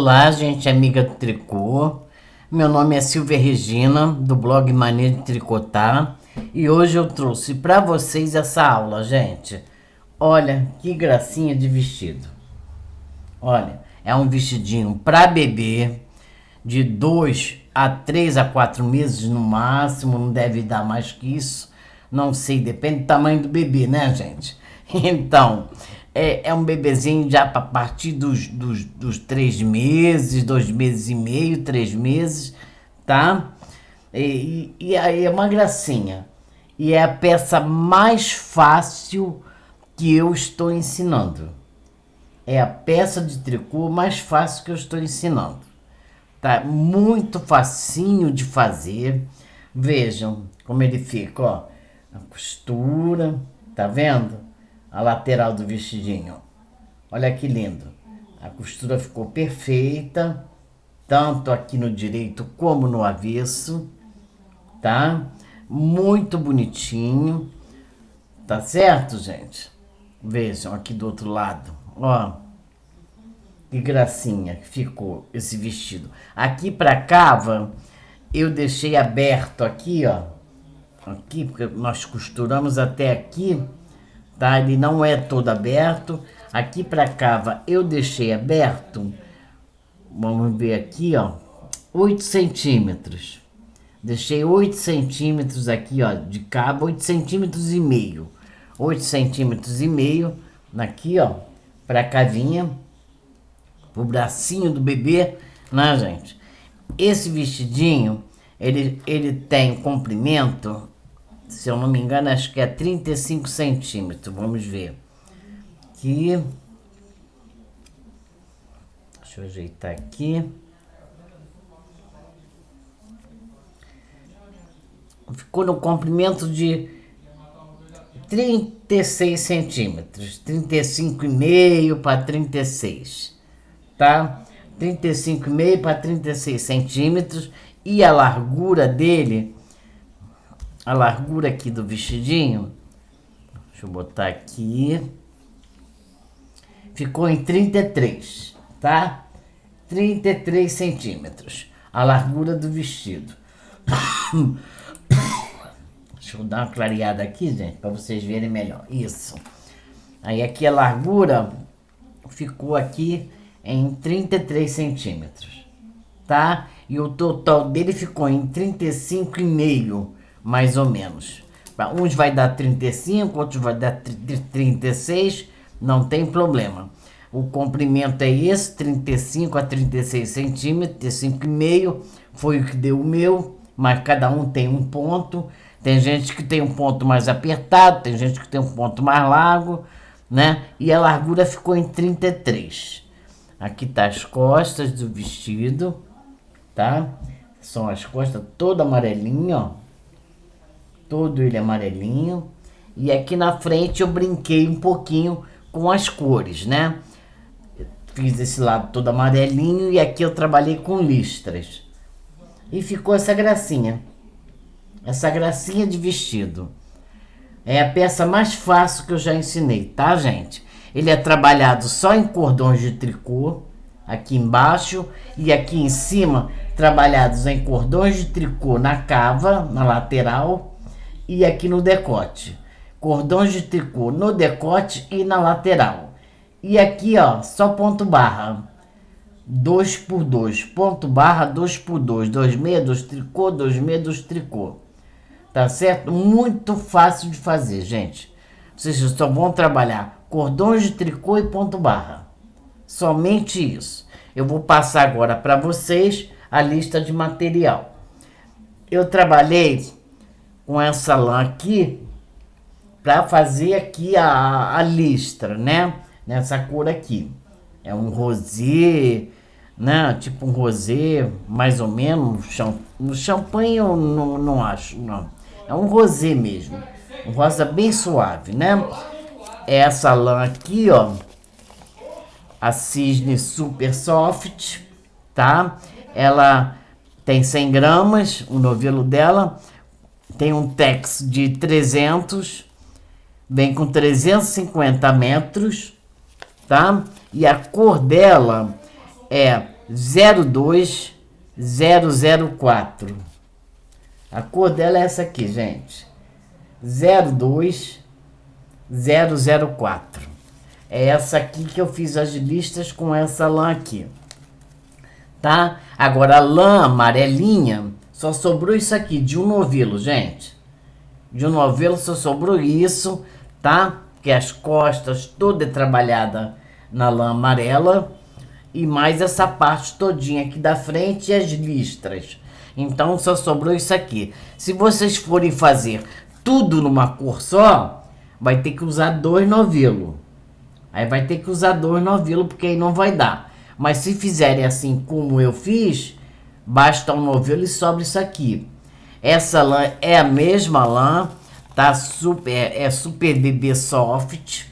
Olá, gente amiga do tricô. Meu nome é Silvia Regina, do blog Mania de Tricotar. E hoje eu trouxe para vocês essa aula, gente. Olha que gracinha de vestido. Olha, é um vestidinho para bebê, de 2 a 3 a 4 meses no máximo, não deve dar mais que isso. Não sei, depende do tamanho do bebê, né, gente? Então, é um bebezinho já a partir dos 3 meses, 2 meses e meio, 3 meses, tá? E aí é uma gracinha. E é a peça mais fácil que eu estou ensinando. É a peça de tricô mais fácil que eu estou ensinando. Tá muito facinho de fazer. Vejam como ele fica, ó. A costura, tá vendo? A lateral do vestidinho. Olha que lindo. A costura ficou perfeita, tanto aqui no direito como no avesso, tá? Muito bonitinho. Tá certo, gente? Vejam aqui do outro lado, ó. Que gracinha que ficou esse vestido. Aqui pra cava, eu deixei aberto aqui, ó. Aqui, porque nós costuramos até aqui, tá? Ele não é todo aberto. Aqui pra cava, eu deixei aberto. Vamos ver aqui, ó. 8 centímetros. Deixei 8 centímetros aqui, ó, de cava, 8 centímetros e meio. 8 centímetros e meio, aqui, ó, pra cavinha. O bracinho do bebê, né, gente? Esse vestidinho, ele tem comprimento, se eu não me engano, acho que é 35 centímetros. Vamos ver. Aqui. Deixa eu ajeitar aqui. Ficou no comprimento de 36 centímetros. 35,5 para 36. Tá? 35,5 para 36 centímetros. E a largura dele, a largura aqui do vestidinho, deixa eu botar aqui, ficou em 33, tá? 33 centímetros, a largura do vestido. Deixa eu dar uma clareada aqui, gente, para vocês verem melhor. Isso. Aí aqui a largura ficou aqui em 33 centímetros, tá? E o total dele ficou em 35,5, mais ou menos. Uns vai dar 35, outros vai dar 36, não tem problema. O comprimento é esse, 35 a 36 centímetros, 35,5 foi o que deu o meu, mas cada um tem um ponto. Tem gente que tem um ponto mais apertado, tem gente que tem um ponto mais largo, né? E a largura ficou em 33. Aqui tá as costas do vestido, tá? São as costas todo amarelinho, ó. Todo ele amarelinho. E aqui na frente eu brinquei um pouquinho com as cores, né? Fiz esse lado todo amarelinho e aqui eu trabalhei com listras. E ficou essa gracinha. Essa gracinha de vestido. É a peça mais fácil que eu já ensinei, tá, gente? Ele é trabalhado só em cordões de tricô, aqui embaixo, e aqui em cima, trabalhados em cordões de tricô na cava, na lateral, e aqui no decote. Cordões de tricô no decote e na lateral. E aqui, ó, só ponto barra. 2 por 2, ponto barra, 2 por 2, 2 meia, 2 tricô, 2 meia, 2 tricô. Tá certo? Muito fácil de fazer, gente. Vocês só vão trabalhar cordões de tricô e ponto barra. Somente isso. Eu vou passar agora para vocês a lista de material. Eu trabalhei com essa lã aqui para fazer aqui a listra, né? Nessa cor aqui. É um rosé, né? Tipo um rosé, mais ou menos. No champanhe eu não acho, não. É um rosé mesmo. Um rosa bem suave, né? É essa lã aqui, ó. A Cisne Super Soft, tá? Ela tem 100 gramas, o novelo dela. Tem um tex de 300. Vem com 350 metros, tá? E a cor dela é 02004. A cor dela é essa aqui, gente. 02004. É essa aqui que eu fiz as listas com essa lã aqui. Tá? Agora a lã amarelinha, só sobrou isso aqui de um novelo, gente. De um novelo só sobrou isso, tá? Que as costas toda é trabalhada na lã amarela. E mais essa parte todinha aqui da frente e as listras. Então só sobrou isso aqui. Se vocês forem fazer tudo numa cor só, vai ter que usar 2 novelos. Aí vai ter que usar 2 novelos, porque aí não vai dar. Mas se fizerem assim como eu fiz, basta um novelo e sobra isso aqui. Essa lã é a mesma lã, tá? Super BB Soft,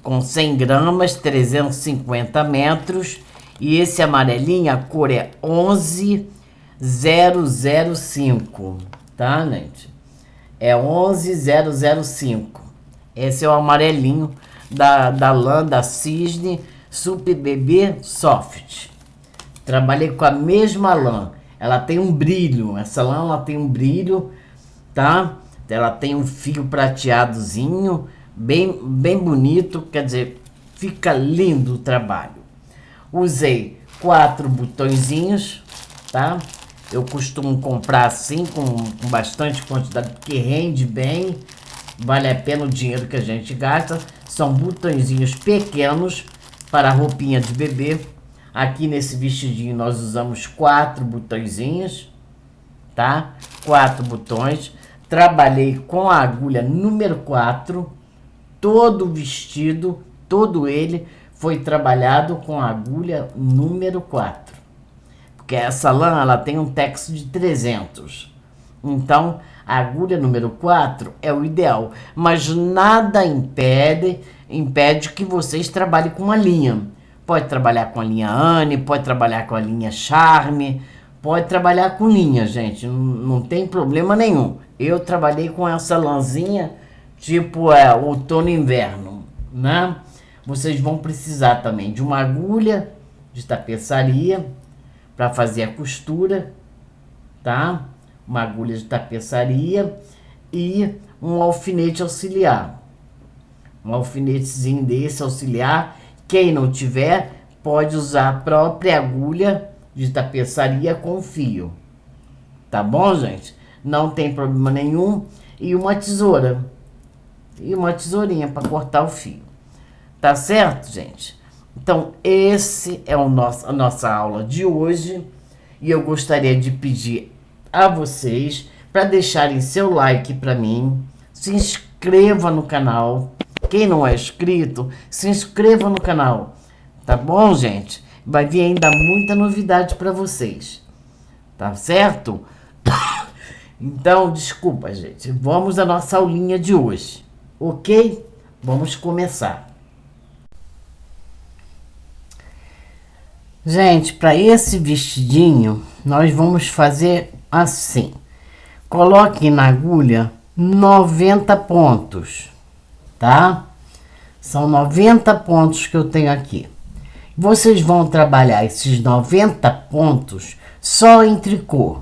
com 100 gramas, 350 metros. E esse amarelinho, a cor é 11005, tá, gente? É 11005. Esse é o amarelinho da lã da Cisne Super BB Soft. Trabalhei com a mesma lã. Ela tem um brilho. Essa lã ela tem um brilho, tá? Ela tem um fio prateadozinho, bem bonito. Quer dizer, fica lindo o trabalho. Usei 4 botõezinhos, tá? Eu costumo comprar assim, com bastante quantidade, porque rende bem. Vale a pena o dinheiro que a gente gasta. São botõezinhos pequenos para a roupinha de bebê. Aqui nesse vestidinho nós usamos 4 botõezinhos, tá? 4 botões. Trabalhei com a agulha número 4. Todo o vestido, todo ele foi trabalhado com a agulha número 4. Porque essa lã, ela tem um texto de 300. Então, a agulha número 4 é o ideal. Mas nada impede que vocês trabalhem com uma linha. Pode trabalhar com a linha Anne, pode trabalhar com a linha Charme, pode trabalhar com linha, gente. Não tem problema nenhum. Eu trabalhei com essa lãzinha, tipo outono e inverno, né? Vocês vão precisar também de uma agulha de tapeçaria para fazer a costura, tá? Uma agulha de tapeçaria e um alfinete auxiliar. Um alfinetezinho desse auxiliar. Quem não tiver, pode usar a própria agulha de tapeçaria com fio. Tá bom, gente? Não tem problema nenhum. E uma tesoura. E uma tesourinha para cortar o fio. Tá certo, gente? Então, esse é a nossa aula de hoje. E eu gostaria de pedir a vocês para deixarem seu like para mim. Se inscreva no canal. Quem não é inscrito, se inscreva no canal. Tá bom, gente? Vai vir ainda muita novidade para vocês. Tá certo? Então, desculpa, gente. Vamos à nossa aulinha de hoje. Ok? Vamos começar. Gente, para esse vestidinho, nós vamos fazer assim. Coloque na agulha 90 pontos, tá? São 90 pontos que eu tenho aqui. Vocês vão trabalhar esses 90 pontos só em tricô.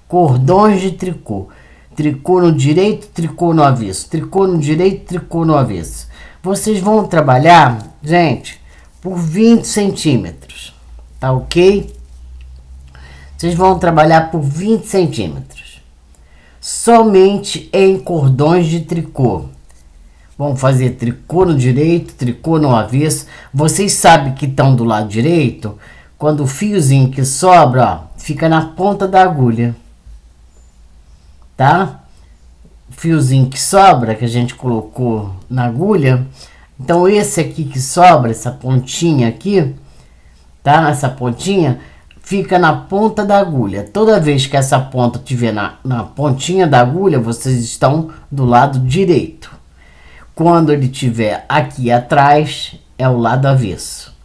Cordões de tricô. Tricô no direito, tricô no avesso. Tricô no direito, tricô no avesso. Vocês vão trabalhar, gente, por 20 centímetros. Tá ok? Vocês vão trabalhar por 20 centímetros. Somente em cordões de tricô. Vamos fazer tricô no direito, tricô no avesso. Vocês sabem que estão do lado direito, quando o fiozinho que sobra, ó, fica na ponta da agulha. Tá? O fiozinho que sobra, que a gente colocou na agulha. Então, esse aqui que sobra, essa pontinha aqui, tá? Essa pontinha fica na ponta da agulha. Toda vez que essa ponta estiver na pontinha da agulha, vocês estão do lado direito. Quando ele estiver aqui atrás, é o lado avesso.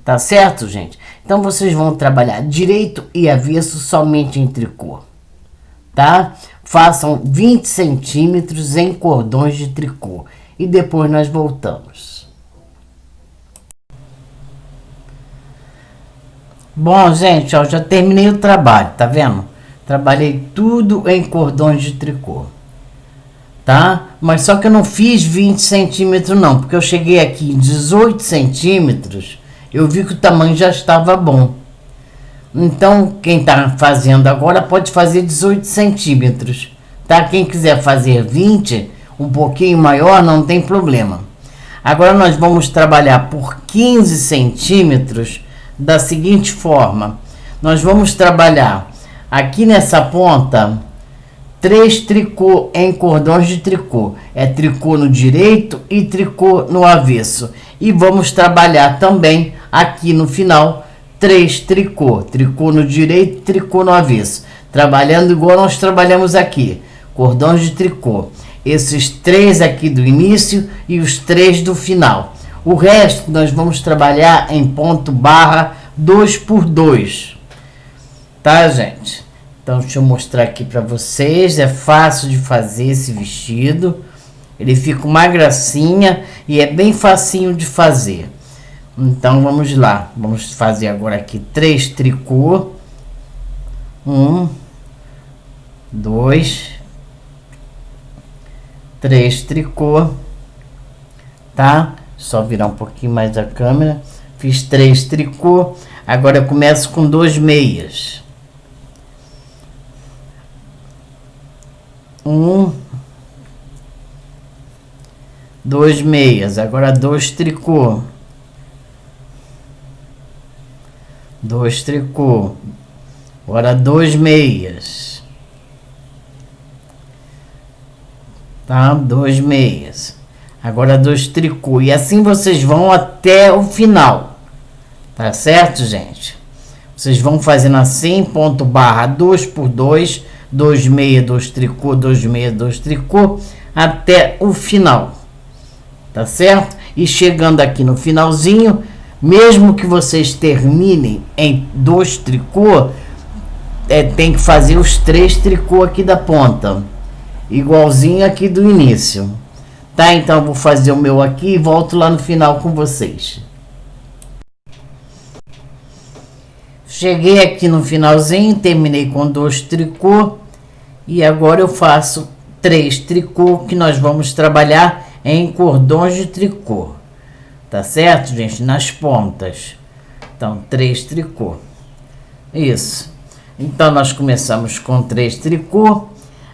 Tá certo, gente? Então, vocês vão trabalhar direito e avesso somente em tricô. Tá? Façam 20 centímetros em cordões de tricô. E depois nós voltamos. Bom, gente, ó, já terminei o trabalho, tá vendo? Trabalhei tudo em cordões de tricô, tá? Mas só que eu não fiz 20 centímetros não, porque eu cheguei aqui em 18 centímetros, eu vi que o tamanho já estava bom. Então, quem tá fazendo agora pode fazer 18 centímetros, tá? Quem quiser fazer 20, um pouquinho maior, não tem problema. Agora nós vamos trabalhar por 15 centímetros da seguinte forma. Nós vamos trabalhar aqui nessa ponta 3 tricô em cordões de tricô. É tricô no direito e tricô no avesso. E vamos trabalhar também aqui no final 3 tricô. Tricô no direito e tricô no avesso. Trabalhando igual nós trabalhamos aqui. Cordões de tricô. Esses 3 aqui do início e os 3 do final. O resto nós vamos trabalhar em ponto barra 2 por 2. Tá, gente? Então deixa eu mostrar aqui pra vocês. É fácil de fazer esse vestido. Ele fica uma gracinha e é bem facinho de fazer. Então vamos lá. Vamos fazer agora aqui 3 tricô. 1, 2, 3 tricô, tá? Só virar um pouquinho mais a câmera. Fiz 3 tricô. Agora eu começo com 2 meias. 1, 2 meias. Agora 2 tricô. 2 tricô. Agora 2 meias. Tá? 2 meias. Agora 2 tricô. E assim vocês vão até o final. Tá certo, gente? Vocês vão fazendo assim, ponto barra 2 por 2, 2 meia, 2 tricô, 2 meia, 2 tricô, até o final. Tá certo? E chegando aqui no finalzinho, mesmo que vocês terminem em 2 tricô, tem que fazer os 3 tricô aqui da ponta. Igualzinho aqui do início. Tá? Então eu vou fazer o meu aqui e volto lá no final com vocês. Cheguei aqui no finalzinho, terminei com 2 tricô. E agora eu faço 3 tricô que nós vamos trabalhar em cordões de tricô. Tá certo, gente? Nas pontas. Então, 3 tricô. Isso. Então nós começamos com 3 tricô.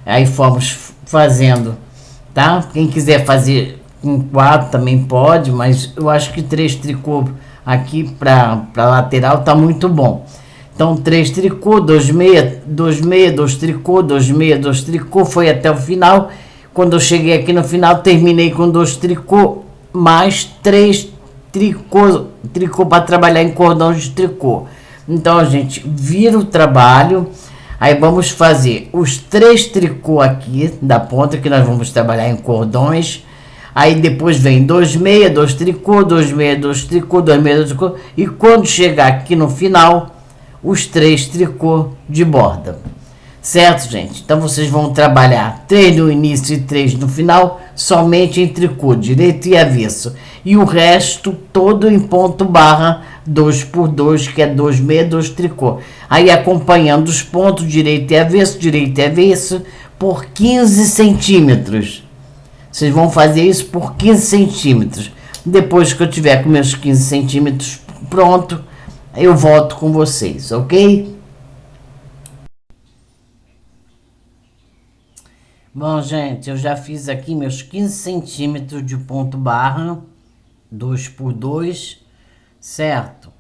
Aí fomos fazendo, tá? Quem quiser fazer com 4 também pode, mas eu acho que 3 tricô aqui para lateral tá muito bom. Então 3 tricô, 2 meia, 2 meia, 2 tricô, 2 meia, 2 tricô, foi até o final. Quando eu cheguei aqui no final, terminei com 2 tricô, mais 3 tricô para trabalhar em cordão de tricô. Então a gente vira o trabalho. Aí vamos fazer os 3 tricô aqui da ponta, que nós vamos trabalhar em cordões. Aí depois vem 2 meia, 2 tricô, 2 meia, 2 tricô, 2 meia, 2 tricô. E quando chegar aqui no final, os 3 tricô de borda. Certo, gente? Então vocês vão trabalhar 3 no início e 3 no final, somente em tricô, direito e avesso. E o resto todo em ponto barra 2 por 2, que é 2 meia, 2 tricô. Aí acompanhando os pontos direito e avesso, por 15 centímetros. Vocês vão fazer isso por 15 centímetros. Depois que eu tiver com meus 15 centímetros pronto, eu volto com vocês, ok? Bom, gente, eu já fiz aqui meus 15 centímetros de ponto barra, 2 por 2, certo?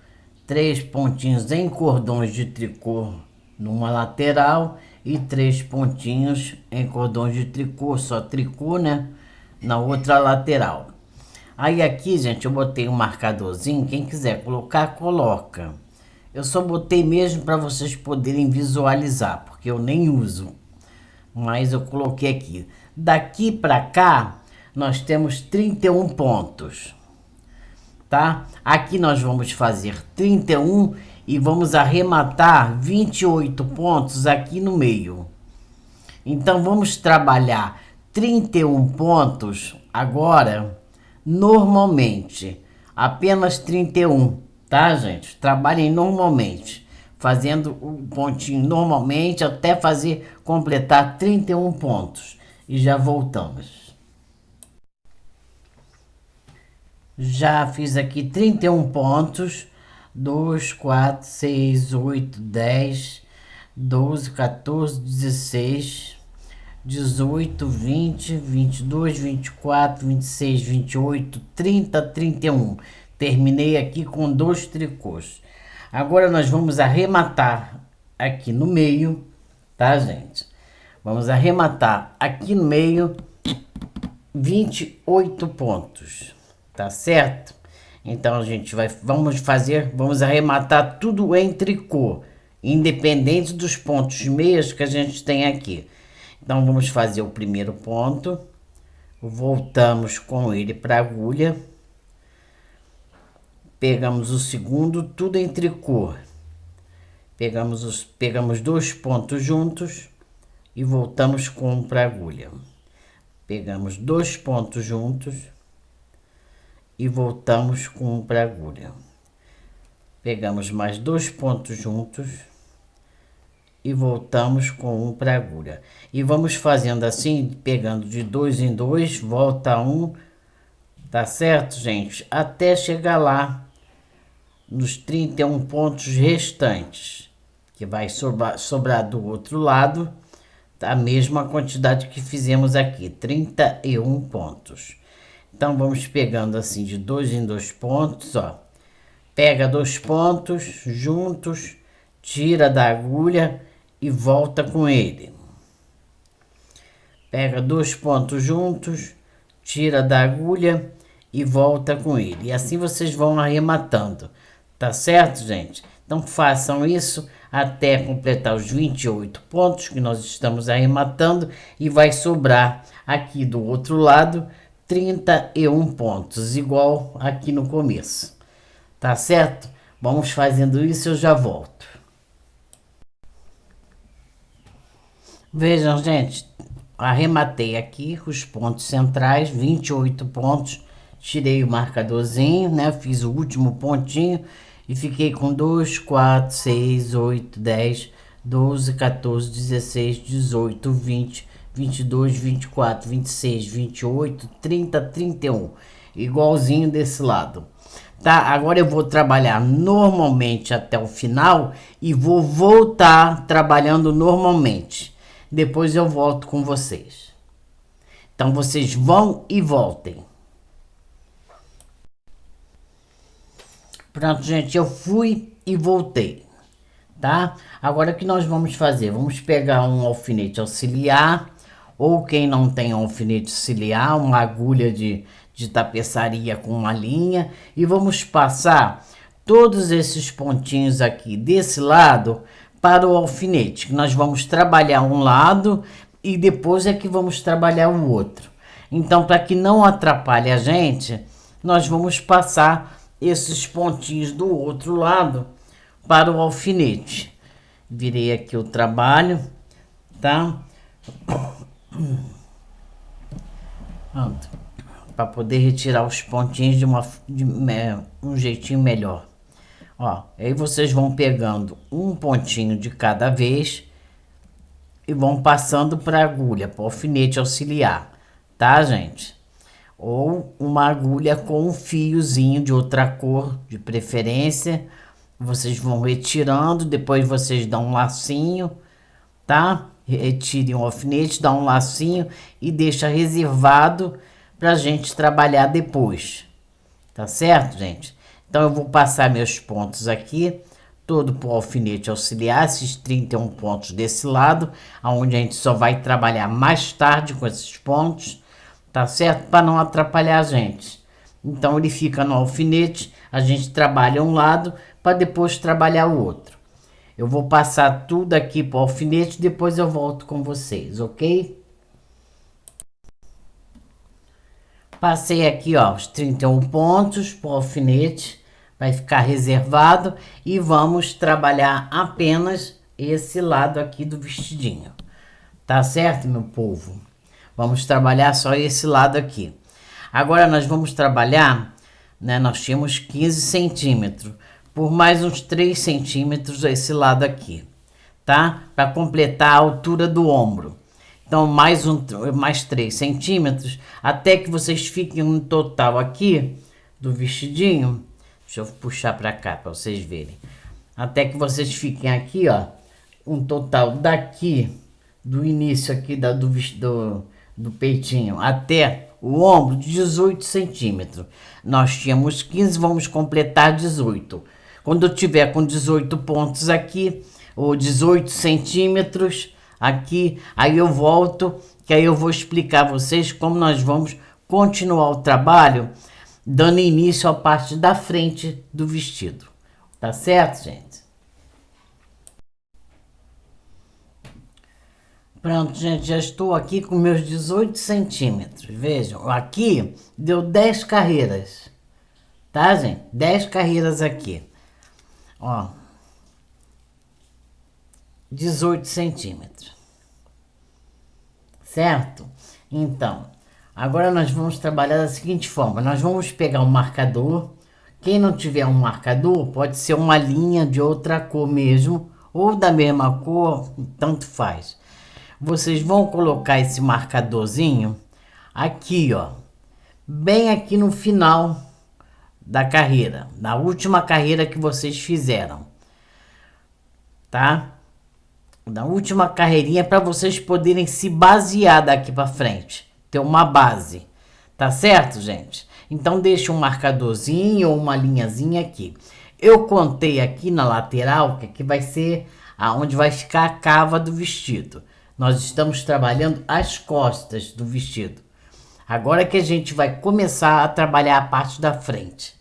3 pontinhos em cordões de tricô numa lateral e 3 pontinhos em cordões de tricô, só tricô, né? Na outra lateral. Aí aqui, gente, eu botei um marcadorzinho, quem quiser colocar, coloca. Eu só botei mesmo para vocês poderem visualizar, porque eu nem uso. Mas eu coloquei aqui. Daqui para cá, nós temos 31 pontos. Tá? Aqui nós vamos fazer 31 e vamos arrematar 28 pontos aqui no meio. Então, vamos trabalhar 31 pontos agora, normalmente. Apenas 31, tá, gente? Trabalhem normalmente, fazendo o pontinho normalmente até fazer completar 31 pontos. E já voltamos. Já fiz aqui 31 pontos. 2, 4, 6, 8, 10, 12, 14, 16, 18, 20, 22, 24, 26, 28, 30, 31. Terminei aqui com 2 tricôs. Agora nós vamos arrematar aqui no meio, tá, gente? Vamos arrematar aqui no meio 28 pontos, tá certo? Então a gente vamos arrematar tudo em tricô, independente dos pontos meios que a gente tem aqui. Então vamos fazer o primeiro ponto, voltamos com ele para a agulha, pegamos o segundo, tudo em tricô, pegamos 2 pontos juntos e voltamos com para a agulha. Pegamos 2 pontos juntos e voltamos com para a agulha. Pegamos mais 2 pontos juntos e voltamos com para a agulha. E vamos fazendo assim, pegando de 2 em 2, volta 1, tá certo, gente? Até chegar lá nos 31 pontos restantes, que vai sobrar do outro lado a mesma quantidade que fizemos aqui, 31 pontos. Então vamos pegando assim de 2 em 2 pontos, ó. Pega 2 pontos juntos, tira da agulha e volta com ele. Pega 2 pontos juntos, tira da agulha e volta com ele. E assim vocês vão arrematando, tá certo, gente? Então façam isso até completar os 28 pontos que nós estamos arrematando e vai sobrar aqui do outro lado 31 pontos, igual aqui no começo. Tá certo? Vamos fazendo isso e eu já volto. Vejam, gente, arrematei aqui os pontos centrais, 28 pontos. Tirei o marcadorzinho, né? Fiz o último pontinho e fiquei com 2, 4, 6, 8, 10, 12, 14, 16, 18, 20, 22, 24, 26, 28, 30, 31. Igualzinho desse lado. Tá? Agora eu vou trabalhar normalmente até o final e vou voltar trabalhando normalmente. Depois eu volto com vocês. Então vocês vão e voltem. Pronto, gente, eu fui e voltei, tá? Agora o que nós vamos fazer? Vamos pegar um alfinete auxiliar, ou quem não tem um alfinete auxiliar, uma agulha de tapeçaria com uma linha, e vamos passar todos esses pontinhos aqui desse lado para o alfinete, que nós vamos trabalhar um lado e depois é que vamos trabalhar o outro. Então, para que não atrapalhe a gente, nós vamos passar esses pontinhos do outro lado para o alfinete. Virei aqui o trabalho, tá? Pronto. Para poder retirar os pontinhos de um jeitinho melhor. Ó, aí vocês vão pegando um pontinho de cada vez e vão passando para a agulha, para o alfinete auxiliar, tá, gente? Ou uma agulha com um fiozinho de outra cor, de preferência. Vocês vão retirando, depois vocês dão um lacinho, tá? Retirem o alfinete, dá um lacinho e deixa reservado pra gente trabalhar depois. Tá certo, gente? Então eu vou passar meus pontos aqui, todo pro alfinete auxiliar, esses 31 pontos desse lado, onde a gente só vai trabalhar mais tarde com esses pontos. Tá certo? Para não atrapalhar a gente. Então ele fica no alfinete, a gente trabalha um lado para depois trabalhar o outro. Eu vou passar tudo aqui para o alfinete, depois eu volto com vocês, ok? Passei aqui, ó, os 31 pontos para o alfinete, vai ficar reservado e vamos trabalhar apenas esse lado aqui do vestidinho. Tá certo, meu povo? Vamos trabalhar só esse lado aqui. Agora nós vamos trabalhar, né? Nós tínhamos 15 centímetros. por mais uns 3 centímetros esse lado aqui, tá? Para completar a altura do ombro. Então, mais 3 centímetros, até que vocês fiquem no total aqui do vestidinho. Deixa eu puxar para cá para vocês verem. Até que vocês fiquem aqui, ó, um total daqui, do início aqui do peitinho até o ombro, 18 centímetros. Nós tínhamos 15, vamos completar 18. Quando eu tiver com 18 pontos aqui, ou 18 centímetros aqui, aí eu volto, que aí eu vou explicar a vocês como nós vamos continuar o trabalho, dando início à parte da frente do vestido. Tá certo, gente? Pronto, gente, já estou aqui com meus 18 centímetros. Vejam, aqui deu 10 carreiras. Tá, gente? 10 carreiras aqui. Ó. 18 centímetros. Certo? Então, agora nós vamos trabalhar da seguinte forma. Nós vamos pegar um marcador. Quem não tiver um marcador, pode ser uma linha de outra cor mesmo, ou da mesma cor, tanto faz. Vocês vão colocar esse marcadorzinho aqui, ó, bem aqui no final da carreira, na última carreira que vocês fizeram, tá? Na última carreirinha, para vocês poderem se basear daqui para frente, ter uma base, tá certo, gente? Então deixa um marcadorzinho ou uma linhazinha aqui. Eu contei aqui na lateral que aqui vai ser aonde vai ficar a cava do vestido. Nós estamos trabalhando as costas do vestido. Agora que a gente vai começar a trabalhar a parte da frente.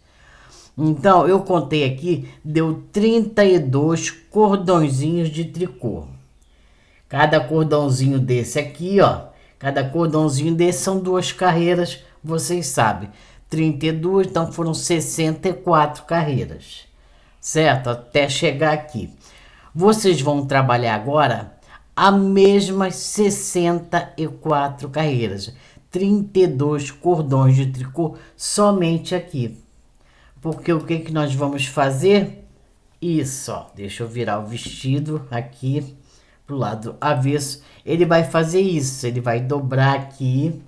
Então, eu contei aqui, deu 32 cordõezinhos de tricô. Cada cordãozinho desse aqui, ó, cada cordãozinho desse são 2 carreiras, vocês sabem. 32, então foram 64 carreiras, certo? Até chegar aqui. Vocês vão trabalhar agora as mesmas 64 carreiras, 32 cordões de tricô somente aqui. Porque o que nós vamos fazer? Isso, ó, deixa eu virar o vestido aqui pro lado avesso. Ele vai fazer isso, ele vai dobrar aqui,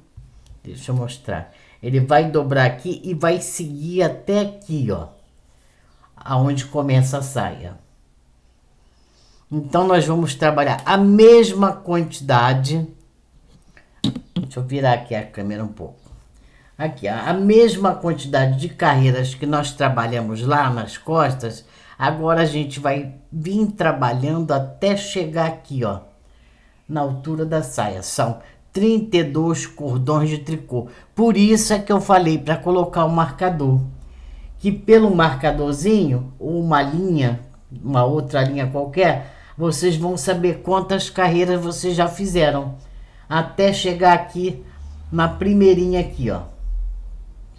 deixa eu mostrar. Ele vai dobrar aqui e vai seguir até aqui, ó, aonde começa a saia. Então, nós vamos trabalhar a mesma quantidade. Deixa eu virar aqui a câmera um pouco. Aqui, a mesma quantidade de carreiras que nós trabalhamos lá nas costas. Agora, a gente vai vir trabalhando até chegar aqui, ó, na altura da saia. São 32 cordões de tricô. Por isso é que eu falei para colocar o marcador. Que pelo marcadorzinho, ou uma linha, uma outra linha qualquer, vocês vão saber quantas carreiras vocês já fizeram. Até chegar aqui na primeirinha aqui, ó.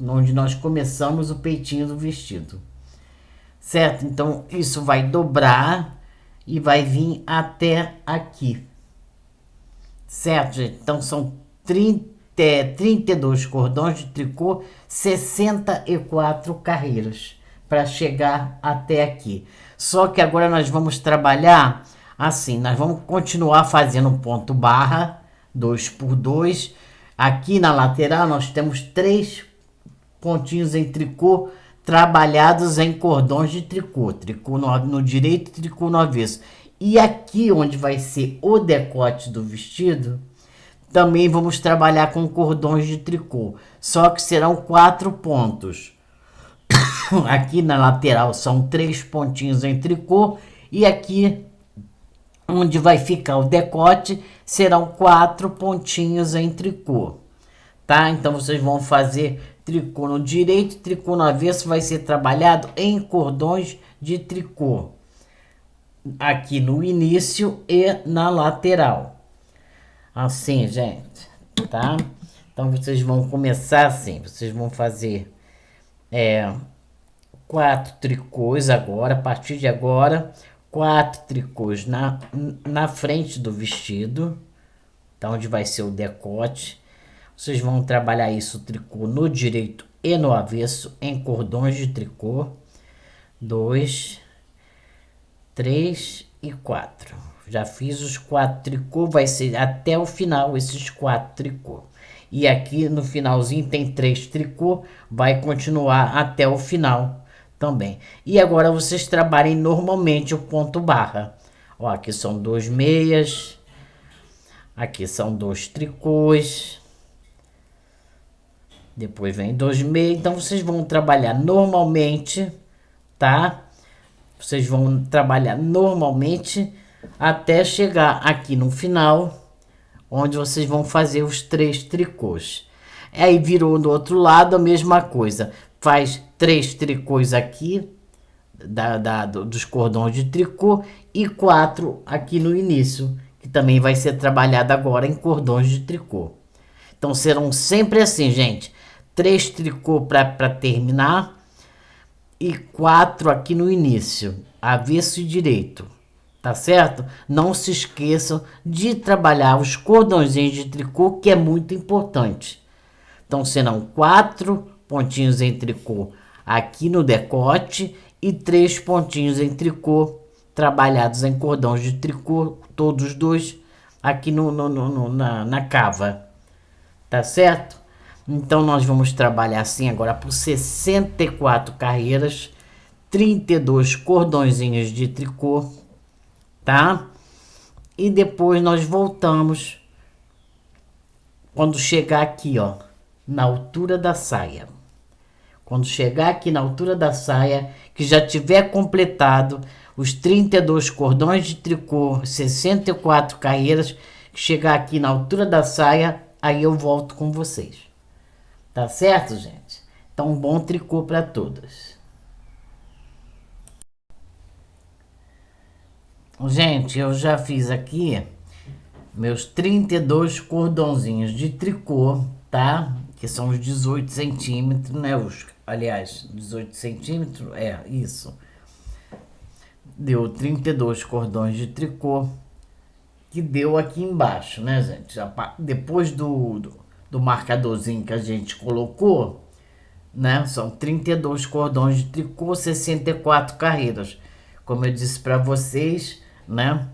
Onde nós começamos o peitinho do vestido. Certo? Então, isso vai dobrar e vai vir até aqui. Certo, gente? Então, são 32 cordões de tricô, 64 carreiras para chegar até aqui. Só que agora nós vamos trabalhar assim, nós vamos continuar fazendo ponto barra, 2 por 2. Aqui na lateral nós temos 3 pontinhos em tricô trabalhados em cordões de tricô. Tricô no direito e tricô no avesso. E aqui onde vai ser o decote do vestido, também vamos trabalhar com cordões de tricô. Só que serão 4 pontos. Aqui na lateral são 3 pontinhos em tricô. E aqui onde vai ficar o decote serão 4 pontinhos em tricô. Tá? Então vocês vão fazer tricô no direito, tricô no avesso, vai ser trabalhado em cordões de tricô. Aqui no início e na lateral. Assim, gente, tá? Então vocês vão começar assim, vocês vão fazer 4 tricôs agora, a partir de agora, 4 tricôs na frente do vestido, tá? Onde vai ser o decote. Vocês vão trabalhar isso, o tricô no direito e no avesso, em cordões de tricô, 2, 3 e 4. Já fiz os 4 tricô, vai ser até o final esses 4 tricô. E aqui no finalzinho tem 3 tricô, vai continuar até o final também. E agora vocês trabalhem normalmente o ponto barra. Ó, aqui são 2 meias, aqui são 2 tricôs, depois vem 2 meias. Então vocês vão trabalhar normalmente, tá? Vocês vão trabalhar normalmente até chegar aqui no final, onde vocês vão fazer os 3 tricôs. Aí virou do outro lado a mesma coisa. Faz 3 tricôs aqui, dos cordões de tricô, e 4 aqui no início, que também vai ser trabalhado agora em cordões de tricô. Então serão sempre assim, gente. 3 tricô para terminar e 4 aqui no início, avesso e direito. Tá certo? Não se esqueçam de trabalhar os cordõezinhos de tricô, que é muito importante. Então serão 4 pontinhos em tricô aqui no decote e 3 pontinhos em tricô trabalhados em cordões de tricô, todos dois aqui na cava. Tá certo? Então nós vamos trabalhar assim agora por 64 carreiras, 32 cordõezinhos de tricô, tá? E depois nós voltamos quando chegar aqui, ó, na altura da saia. Quando chegar aqui na altura da saia, que já tiver completado os 32 cordões de tricô, 64 carreiras, que chegar aqui na altura da saia, aí eu volto com vocês. Tá certo, gente? Então, um bom tricô para todas. Gente, eu já fiz aqui meus 32 cordãozinhos de tricô, tá? Que são os 18 centímetros, né? Aliás, 18 centímetros, isso. Deu 32 cordões de tricô, que deu aqui embaixo, né, gente? Depois do marcadorzinho que a gente colocou, né? São 32 cordões de tricô, 64 carreiras. Como eu disse para vocês, né?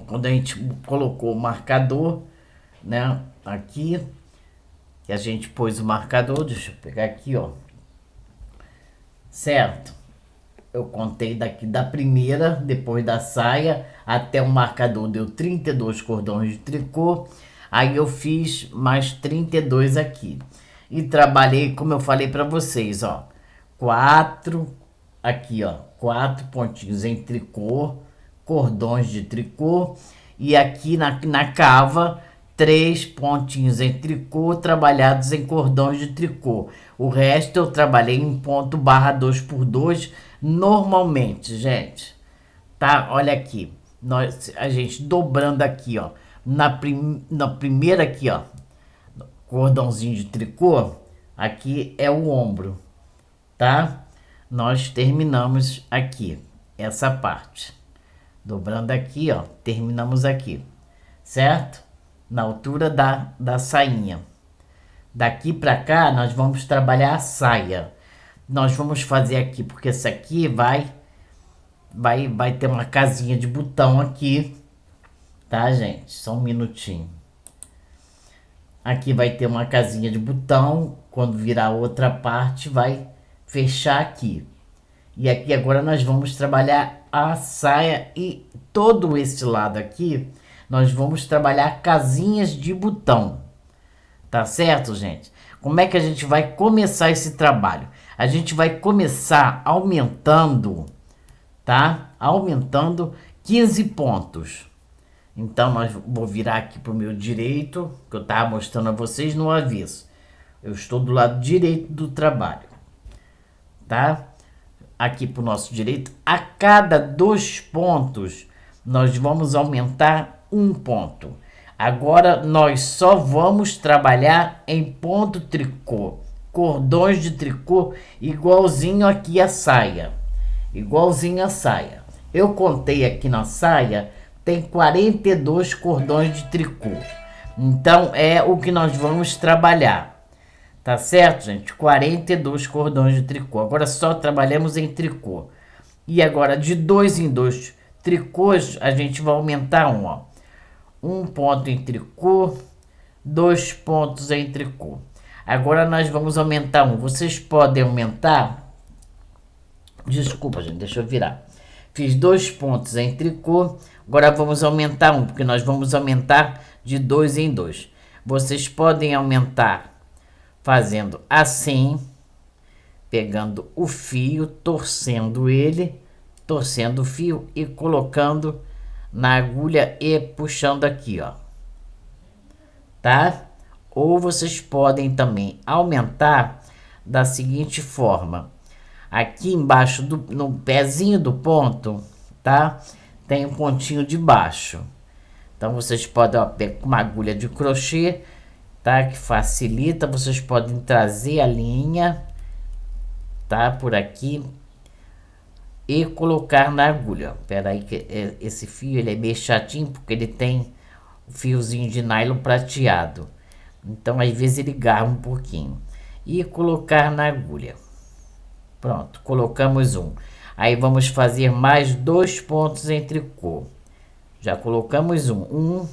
Quando a gente colocou o marcador, né? Aqui, que a gente pôs o marcador, deixa eu pegar aqui, ó. Certo? Eu contei daqui da primeira, depois da saia, até o marcador deu 32 cordões de tricô. Aí eu fiz mais 32 aqui. E trabalhei, como eu falei para vocês, ó. 4, aqui, ó. 4 pontinhos em tricô, cordões de tricô. E aqui na cava, 3 pontinhos em tricô, trabalhados em cordões de tricô. O resto eu trabalhei em ponto barra 2x2, normalmente, gente. Tá? Olha aqui. A gente dobrando aqui, ó. Na primeira aqui, ó, cordãozinho de tricô, aqui é o ombro, tá? Nós terminamos aqui, essa parte. Dobrando aqui, ó, terminamos aqui, certo? Na altura da sainha. Daqui pra cá, nós vamos trabalhar a saia. Nós vamos fazer aqui, porque essa aqui vai ter uma casinha de botão aqui. Tá, gente? Só um minutinho. Aqui vai ter uma casinha de botão. Quando virar outra parte, vai fechar aqui. E aqui agora nós vamos trabalhar a saia e todo esse lado aqui, nós vamos trabalhar casinhas de botão. Tá certo, gente? Como é que a gente vai começar esse trabalho? A gente vai começar aumentando, tá? Aumentando 15 pontos. Então, vou virar aqui para o meu direito, que eu estava mostrando a vocês no avesso. Eu estou do lado direito do trabalho, tá? Aqui para o nosso direito, a cada 2 pontos, nós vamos aumentar 1 ponto. Agora, nós só vamos trabalhar em ponto tricô, cordões de tricô, igualzinho aqui a saia. Igualzinho a saia. Eu contei aqui na saia, tem 42 cordões de tricô. Então, é o que nós vamos trabalhar. Tá certo, gente? 42 cordões de tricô. Agora só trabalhamos em tricô. E agora, de 2 em 2 tricôs, a gente vai aumentar um, ó. Um ponto em tricô, 2 pontos em tricô. Agora nós vamos aumentar um. Vocês podem aumentar. Desculpa, gente, deixa eu virar. Fiz 2 pontos em tricô. Agora vamos aumentar um, porque nós vamos aumentar de 2 em 2. Vocês podem aumentar fazendo assim, pegando o fio, torcendo o fio e colocando na agulha e puxando aqui, ó. Tá? Ou vocês podem também aumentar da seguinte forma. Aqui embaixo, no pezinho do ponto, tá? Tem um pontinho de baixo. Então, vocês podem, ó, pegar uma agulha de crochê, tá? Que facilita. Vocês podem trazer a linha, tá? Por aqui. E colocar na agulha. Pera aí que esse fio, ele é meio chatinho, porque ele tem um fiozinho de nylon prateado. Então, às vezes, ele garra um pouquinho. E colocar na agulha. Pronto, colocamos um. Aí, vamos fazer mais 2 pontos em tricô. Já colocamos um,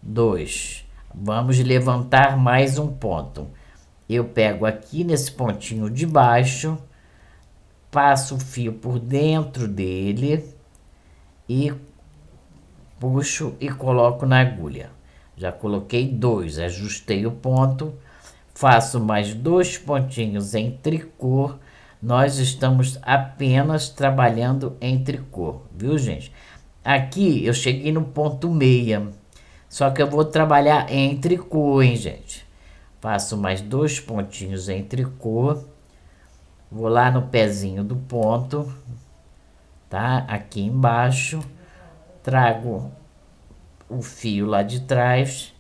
2. Vamos levantar mais um ponto. Eu pego aqui nesse pontinho de baixo, passo o fio por dentro dele e puxo e coloco na agulha. Já coloquei 2, ajustei o ponto, faço mais 2 pontinhos em tricô. Nós estamos apenas trabalhando em tricô, viu, gente? Aqui eu cheguei no ponto meia, só que eu vou trabalhar em tricô, hein, gente? Faço mais 2 pontinhos em tricô, vou lá no pezinho do ponto, tá? Aqui embaixo, trago o fio lá de trás,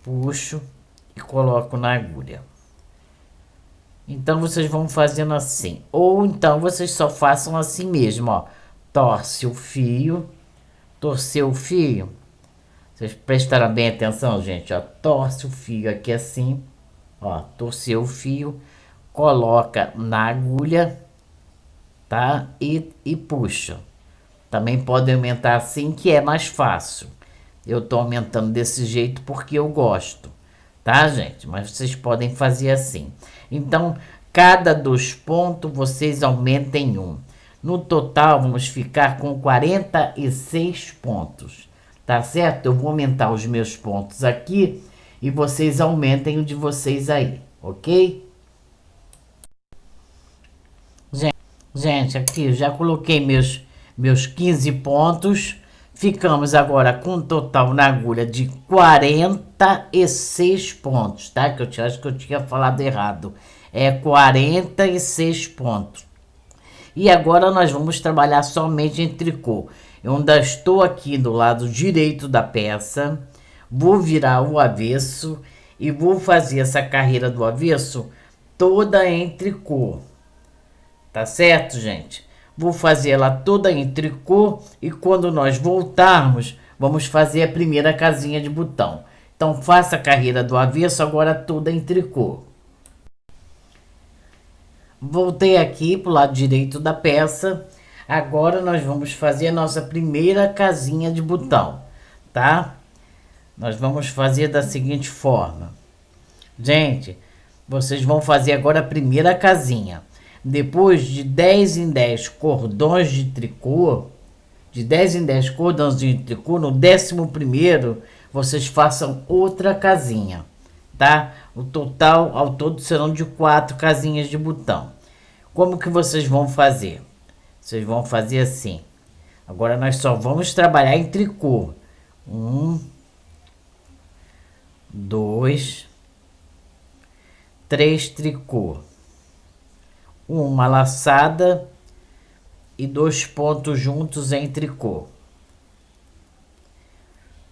puxo e coloco na agulha. Então, vocês vão fazendo assim. Ou então, vocês só façam assim mesmo, ó. Torce o fio. Torceu o fio. Vocês prestaram bem atenção, gente, ó. Torce o fio aqui assim. Ó, torceu o fio. Coloca na agulha, tá? E puxa. Também pode aumentar assim, que é mais fácil. Eu tô aumentando desse jeito porque eu gosto. Tá, gente? Mas vocês podem fazer assim. Então, cada 2 pontos, vocês aumentem um. No total, vamos ficar com 46 pontos. Tá certo? Eu vou aumentar os meus pontos aqui e vocês aumentem o de vocês aí, ok? Gente, aqui eu já coloquei meus 15 pontos. Ficamos agora com um total na agulha de 46 pontos, tá? Que acho que eu tinha falado errado. É 46 pontos. E agora nós vamos trabalhar somente em tricô. Eu ainda estou aqui do lado direito da peça. Vou virar o avesso e vou fazer essa carreira do avesso toda em tricô. Tá certo, gente? Vou fazer ela toda em tricô e quando nós voltarmos, vamos fazer a primeira casinha de botão. Então, faça a carreira do avesso agora toda em tricô. Voltei aqui pro lado direito da peça. Agora nós vamos fazer a nossa primeira casinha de botão, tá? Nós vamos fazer da seguinte forma. Gente, vocês vão fazer agora a primeira casinha. Depois de 10 em 10 cordões de tricô, de 10 em 10 cordões de tricô, no 11º, vocês façam outra casinha, tá? O total, ao todo, serão de 4 casinhas de botão. Como que vocês vão fazer? Vocês vão fazer assim. Agora, nós só vamos trabalhar em tricô. 1, 2, 3 tricô. Uma laçada e 2 pontos juntos em tricô.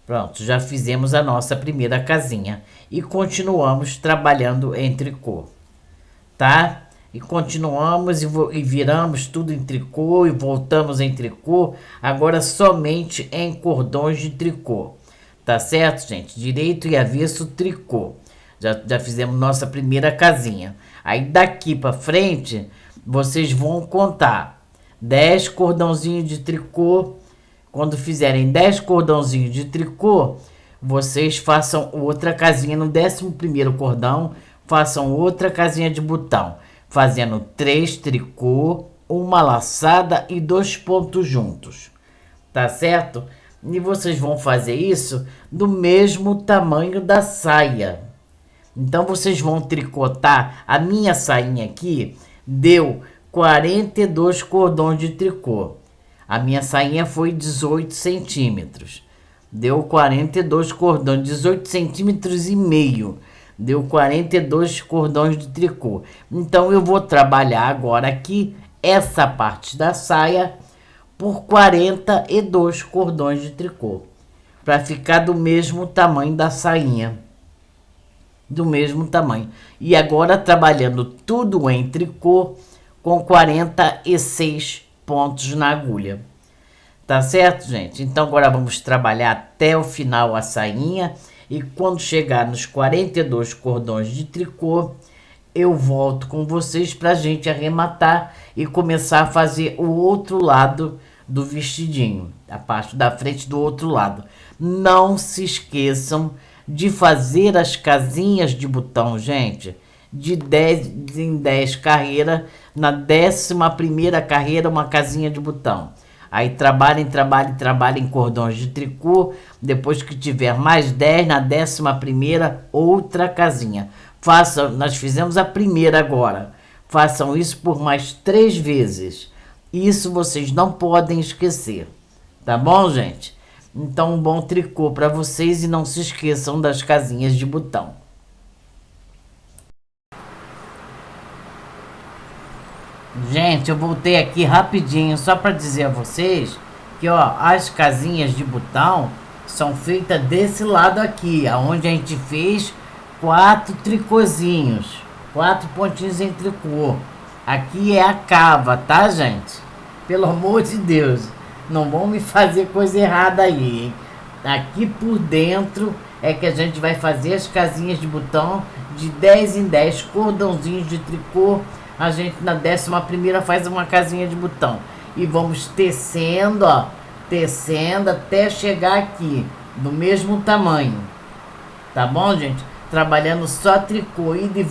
Pronto, já fizemos a nossa primeira casinha e continuamos trabalhando em tricô, tá? E continuamos e viramos tudo em tricô e voltamos em tricô, agora somente em cordões de tricô, tá certo, gente? Direito e avesso tricô. Já fizemos nossa primeira casinha. Aí daqui para frente, vocês vão contar 10 cordãozinhos de tricô. Quando fizerem 10 cordãozinhos de tricô, vocês façam outra casinha no 11º cordão, façam outra casinha de botão, fazendo 3 tricô, uma laçada e 2 pontos juntos. Tá certo? E vocês vão fazer isso do mesmo tamanho da saia. Então vocês vão tricotar. A minha sainha aqui deu 42 cordões de tricô. A minha sainha foi 18 centímetros. Deu 42 cordões, 18 centímetros e meio. Deu 42 cordões de tricô. Então eu vou trabalhar agora aqui essa parte da saia por 42 cordões de tricô, para ficar do mesmo tamanho da sainha, do mesmo tamanho. E agora trabalhando tudo em tricô com 46 pontos na agulha. Tá certo, gente? Então agora vamos trabalhar até o final a sainha, e quando chegar nos 42 cordões de tricô, eu volto com vocês para a gente arrematar e começar a fazer o outro lado do vestidinho, a parte da frente do outro lado. Não se esqueçam de fazer as casinhas de botão, gente, de 10 em 10 carreiras. Na 11ª carreira, uma casinha de botão. Aí trabalhem cordões de tricô. Depois que tiver mais 10, na 11ª, outra casinha. Nós fizemos a primeira agora. Façam isso por mais 3 vezes. Isso vocês não podem esquecer. Tá bom, gente? Então, um bom tricô para vocês, e não se esqueçam das casinhas de botão. Gente, eu voltei aqui rapidinho só para dizer a vocês que, ó, as casinhas de botão são feitas desse lado aqui, aonde a gente fez 4 tricôzinhos, 4 pontinhos em tricô. Aqui é a cava, tá, gente? Pelo amor de Deus, não vão me fazer coisa errada aí, hein? Aqui por dentro é que a gente vai fazer as casinhas de botão de 10 em 10 cordãozinhos de tricô. A gente na 11ª faz uma casinha de botão. E vamos tecendo, ó, tecendo até chegar aqui, do mesmo tamanho. Tá bom, gente? Trabalhando só tricô, ida e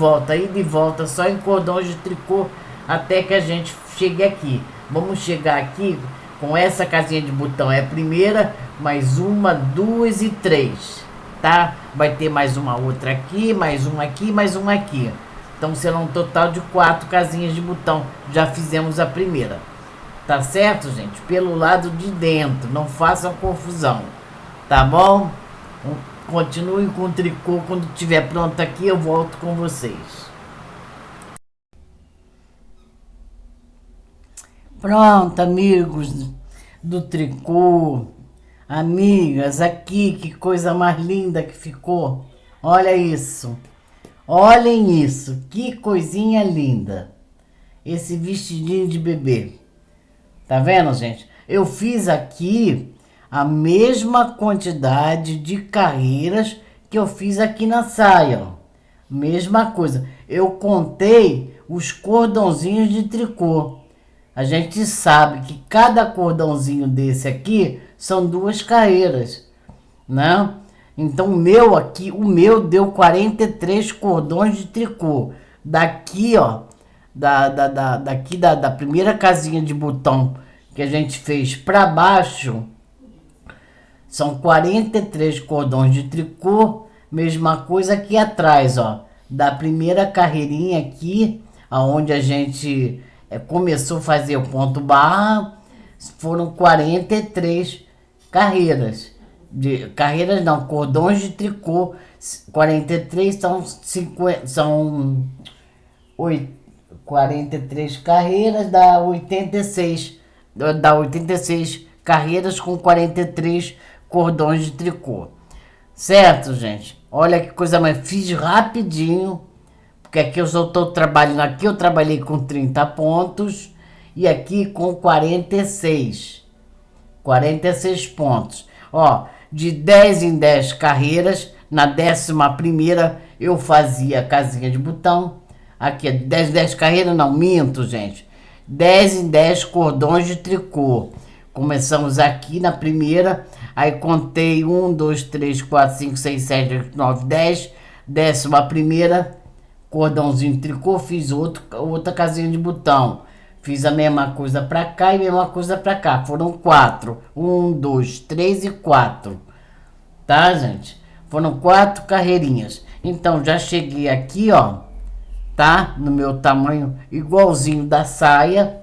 volta, só em cordões de tricô, até que a gente chegue aqui. Vamos chegar aqui com essa casinha de botão, é a primeira, mais uma, 2 e 3, tá? Vai ter mais uma outra aqui, mais uma aqui, mais uma aqui. Então será um total de 4 casinhas de botão. Já fizemos a primeira. Tá certo, gente? Pelo lado de dentro, não façam confusão. Tá bom? Continue com o tricô. Quando estiver pronto aqui, eu volto com vocês. Pronto, amigos do tricô. Amigas, aqui, que coisa mais linda que ficou. Olha isso. Olhem isso, que coisinha linda. Esse vestidinho de bebê. Tá vendo, gente? Eu fiz aqui a mesma quantidade de carreiras que eu fiz aqui na saia, ó. Mesma coisa. Eu contei os cordãozinhos de tricô. A gente sabe que cada cordãozinho desse aqui são 2 carreiras, né? Então o meu deu 43 cordões de tricô. Daqui, ó, daqui da primeira casinha de botão que a gente fez para baixo, são 43 cordões de tricô. Mesma coisa aqui atrás, ó, da primeira carreirinha aqui, aonde a gente começou a fazer o ponto barra, foram 43 carreiras. Carreiras não, cordões de tricô. 43 são 43 carreiras, dá 86. Dá 86 carreiras com 43 cordões de tricô. Certo, gente? Olha que coisa mais. Fiz rapidinho, porque aqui eu só estou trabalhando. Aqui eu trabalhei com 30 pontos e aqui com 46. 46 pontos. Ó, de 10 em 10 carreiras, na 11ª eu fazia casinha de botão. Aqui, 10 em 10 carreiras, não, minto, gente. 10 em 10 cordões de tricô. Começamos aqui na primeira, aí contei 1, 2, 3, 4, 5, 6, 7, 8, 9, 10. 11ª, cordãozinho de tricô, fiz outra casinha de botão. Fiz a mesma coisa pra cá e a mesma coisa pra cá. Foram 4. 1, 2, 3 e 4. Tá, gente? Foram 4 carreirinhas. Então, já cheguei aqui, ó. Tá? No meu tamanho igualzinho da saia.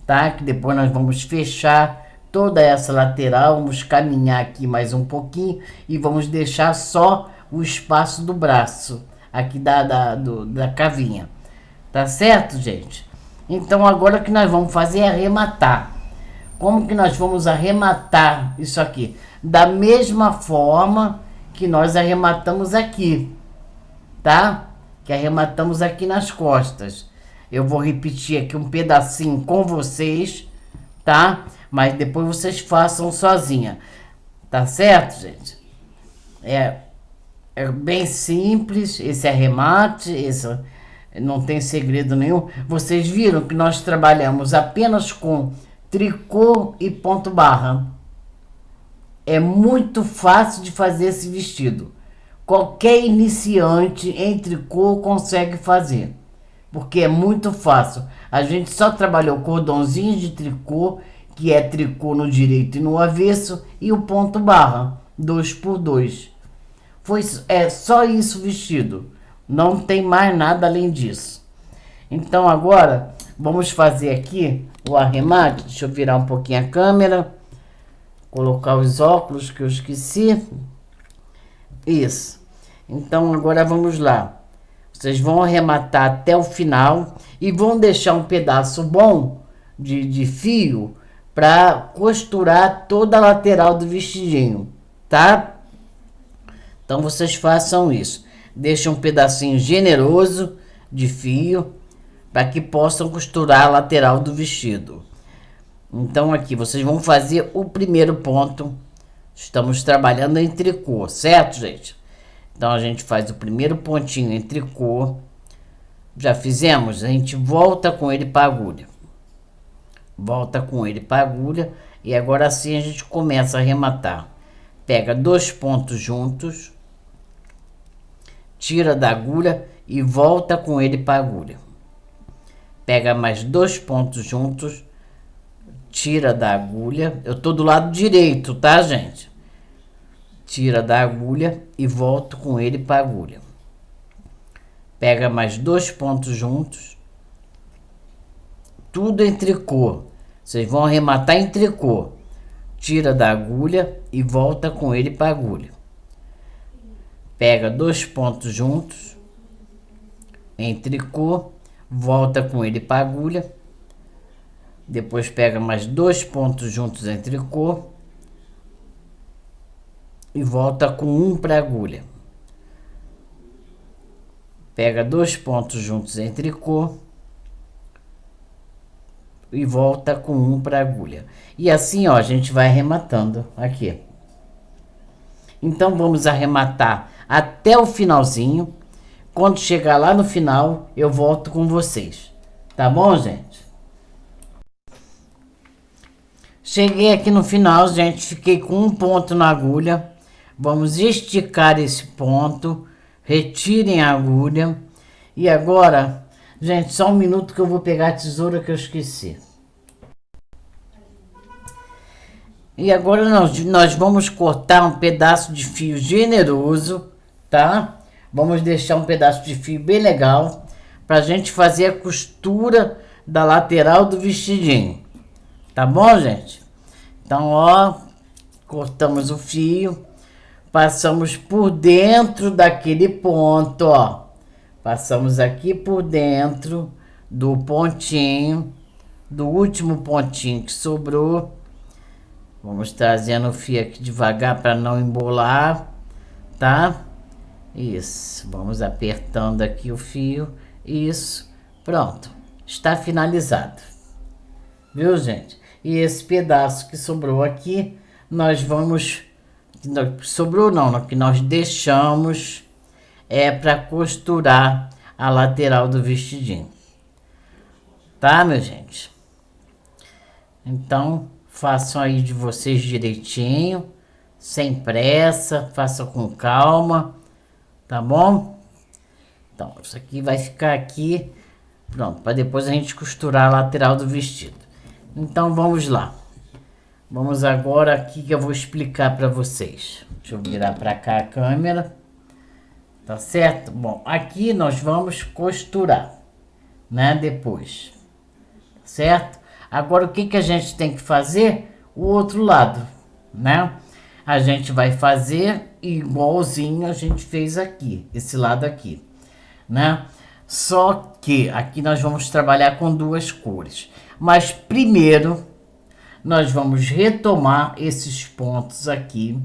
Tá? Que depois nós vamos fechar toda essa lateral. Vamos caminhar aqui mais um pouquinho. E vamos deixar só o espaço do braço. Aqui da cavinha. Tá certo, gente? Então agora o que nós vamos fazer é arrematar. Como que nós vamos arrematar isso aqui? Da mesma forma que nós arrematamos aqui, tá? Que arrematamos aqui nas costas. Eu vou repetir aqui um pedacinho com vocês, tá? Mas depois vocês façam sozinha. Tá certo, gente? É bem simples esse arremate, esse não tem segredo nenhum. Vocês viram que nós trabalhamos apenas com tricô e ponto barra. É muito fácil de fazer esse vestido. Qualquer iniciante em tricô consegue fazer, porque é muito fácil. A gente só trabalhou cordãozinhos de tricô, que é tricô no direito e no avesso, e o ponto barra, 2x2. É só isso o vestido. Não tem mais nada além disso. Então agora vamos fazer aqui o arremate. Deixa eu virar um pouquinho a câmera. Colocar os óculos que eu esqueci. Isso. Então agora vamos lá. Vocês vão arrematar até o final e vão deixar um pedaço bom de fio para costurar toda a lateral do vestidinho, tá? Então vocês façam isso. Deixem um pedacinho generoso de fio para que possam costurar a lateral do vestido. Então aqui vocês vão fazer o primeiro ponto. Estamos trabalhando em tricô, certo, gente? Então a gente faz o primeiro pontinho em tricô. Já fizemos? A gente volta com ele para a agulha. Volta com ele para a agulha e agora sim a gente começa a arrematar. Pega 2 pontos juntos, tira da agulha e volta com ele para a agulha. Pega mais 2 pontos juntos, tira da agulha. Eu tô do lado direito, tá, gente? Tira da agulha e volto com ele para a agulha. Pega mais 2 pontos juntos, tudo em tricô. Vocês vão arrematar em tricô. Tira da agulha e volta com ele para a agulha. Pega 2 pontos juntos em tricô, volta com ele para a agulha. Depois pega mais 2 pontos juntos em tricô e volta com um para a agulha. Pega 2 pontos juntos em tricô e volta com um para a agulha. E assim, ó, a gente vai arrematando aqui. Então vamos arrematar até o finalzinho. Quando chegar lá no final, eu volto com vocês. Tá bom, gente? Cheguei aqui no final, gente. Fiquei com um ponto na agulha. Vamos esticar esse ponto. Retirem a agulha. E agora, gente, só um minuto que eu vou pegar a tesoura que eu esqueci. E agora nós vamos cortar um pedaço de fio generoso, tá? Vamos deixar um pedaço de fio bem legal pra gente fazer a costura da lateral do vestidinho. Tá bom, gente? Então, ó, cortamos o fio, passamos por dentro daquele ponto, ó. Passamos aqui por dentro do pontinho, do último pontinho que sobrou. Vamos trazendo o fio aqui devagar para não embolar, tá? Isso, vamos apertando aqui o fio, isso, pronto, está finalizado. Viu, gente? E esse pedaço que sobrou aqui, nós vamos... Sobrou não, que nós deixamos é para costurar a lateral do vestidinho. Tá, meu gente? Então, façam aí de vocês direitinho, sem pressa, façam com calma, tá bom? Então, isso aqui vai ficar aqui, pronto, para depois a gente costurar a lateral do vestido. Então, vamos lá. Vamos agora aqui que eu vou explicar para vocês. Deixa eu virar para cá a câmera. Tá certo? Bom, aqui nós vamos costurar, né? Depois, certo? Agora, o que a gente tem que fazer? O outro lado, né? A gente vai fazer igualzinho a gente fez aqui, esse lado aqui, né? Só que aqui nós vamos trabalhar com duas cores. Mas primeiro, nós vamos retomar esses pontos aqui.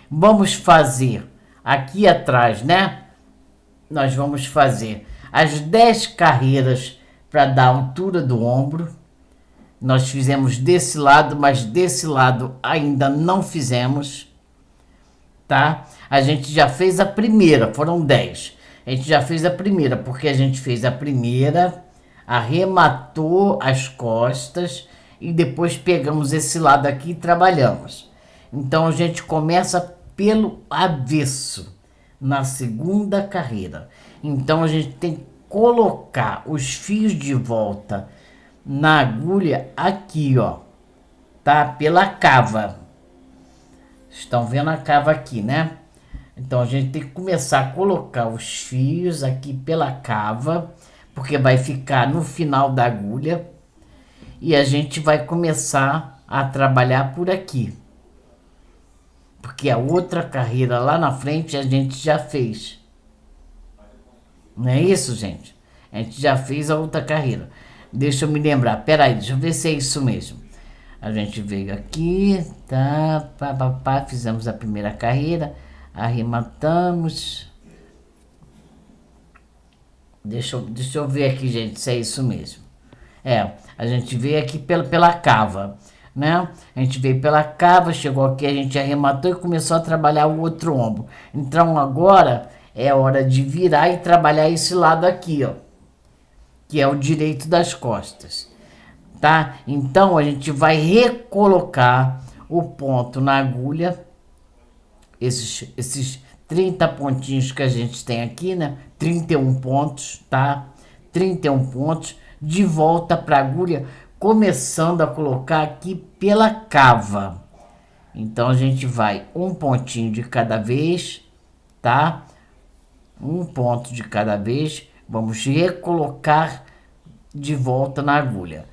Vamos fazer aqui atrás, né? Nós vamos fazer as 10 carreiras para dar a altura do ombro. Nós fizemos desse lado, mas desse lado ainda não fizemos, tá? A gente já fez a primeira, foram 10. A gente já fez a primeira, porque a gente fez a primeira, arrematou as costas e depois pegamos esse lado aqui e trabalhamos. Então a gente começa pelo avesso, na segunda carreira. Então a gente tem que colocar os fios de volta na agulha aqui, ó, tá? Pela cava. Estão vendo a cava aqui, né? Então a gente tem que começar a colocar os fios aqui pela cava, porque vai ficar no final da agulha. E a gente vai começar a trabalhar por aqui. Porque a outra carreira lá na frente a gente já fez. Não é isso, gente? A gente já fez a outra carreira. Deixa eu me lembrar. Peraí, deixa eu ver se é isso mesmo. A gente veio aqui, tá? Fizemos a primeira carreira. Arrematamos. Deixa eu ver aqui, gente, se é isso mesmo. A gente veio aqui pela cava, né? A gente veio pela cava, chegou aqui, a gente arrematou e começou a trabalhar o outro ombro. Então agora é hora de virar e trabalhar esse lado aqui, ó, que é o direito das costas, tá? Então a gente vai recolocar o ponto na agulha, esses 30 pontinhos que a gente tem aqui, né? 31 pontos, tá? 31 pontos de volta para a agulha, começando a colocar aqui pela cava. Então a gente vai um pontinho de cada vez, tá? Um ponto de cada vez. Vamos recolocar de volta na agulha.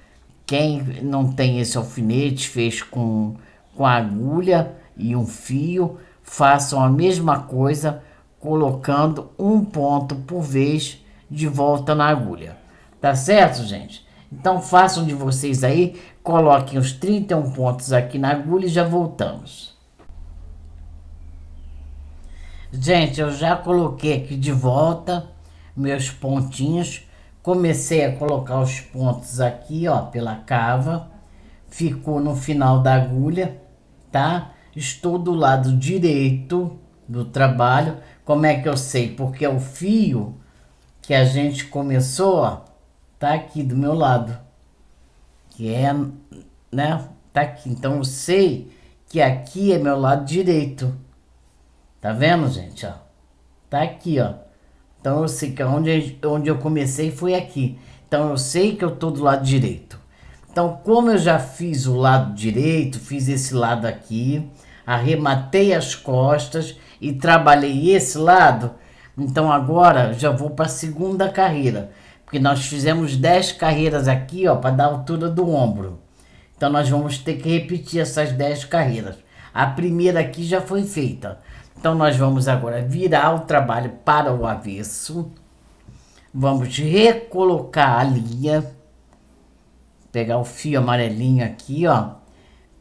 Quem não tem esse alfinete, fez com a agulha e um fio, façam a mesma coisa, colocando um ponto por vez de volta na agulha. Tá certo, gente? Então façam de vocês aí, coloquem os 31 pontos aqui na agulha e já voltamos. Gente, eu já coloquei aqui de volta meus pontinhos. Comecei a colocar os pontos aqui, ó, pela cava. Ficou no final da agulha, tá? Estou do lado direito do trabalho. Como é que eu sei? Porque é o fio que a gente começou, ó, tá aqui do meu lado. Que é, né? Tá aqui. Então eu sei que aqui é meu lado direito. Tá vendo, gente, ó? Tá aqui, ó. Então eu sei que onde eu comecei foi aqui. Então eu sei que eu tô do lado direito. Então, como eu já fiz o lado direito, fiz esse lado aqui, arrematei as costas e trabalhei esse lado, então agora já vou para a segunda carreira. Porque nós fizemos 10 carreiras aqui, ó, para dar a altura do ombro. Então nós vamos ter que repetir essas 10 carreiras. A primeira aqui já foi feita. Então nós vamos agora virar o trabalho para o avesso. Vamos recolocar a linha. Pegar o fio amarelinho aqui, ó.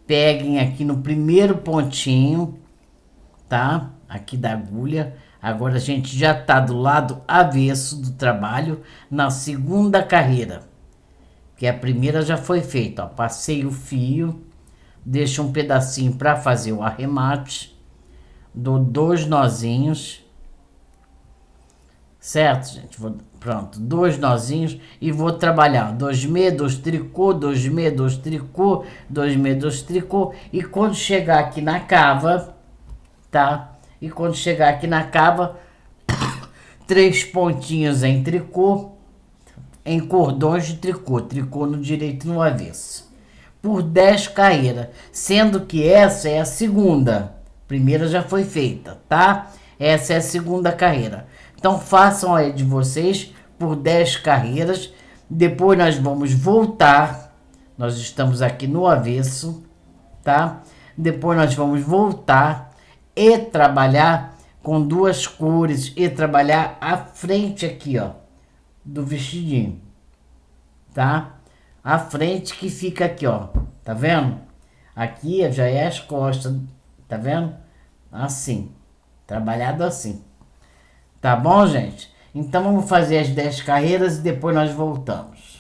Peguem aqui no primeiro pontinho, tá? Aqui da agulha. Agora a gente já tá do lado avesso do trabalho na segunda carreira. Que a primeira já foi feita, ó. Passei o fio, deixo um pedacinho para fazer o arremate. Dou 2 nozinhos. Certo, gente? Pronto, dois nozinhos e vou trabalhar 2 meia, 2 tricô, 2 meia, 2 tricô, 2 meia, 2 tricô. E quando chegar aqui na cava, tá? E quando chegar aqui na cava, 3 pontinhos em tricô, em cordões de tricô, tricô no direito e no avesso, por 10 carreiras, sendo que essa é a segunda. A primeira já foi feita, tá? Essa é a segunda carreira. Então façam aí de vocês por 10 carreiras. Depois nós vamos voltar. Nós estamos aqui no avesso, tá? Depois nós vamos voltar e trabalhar com duas cores e trabalhar a frente aqui, ó, do vestidinho, tá? A frente que fica aqui, ó. Tá vendo? Aqui já é as costas, tá vendo? Assim. Trabalhado assim. Tá bom, gente? Então vamos fazer as 10 carreiras e depois nós voltamos.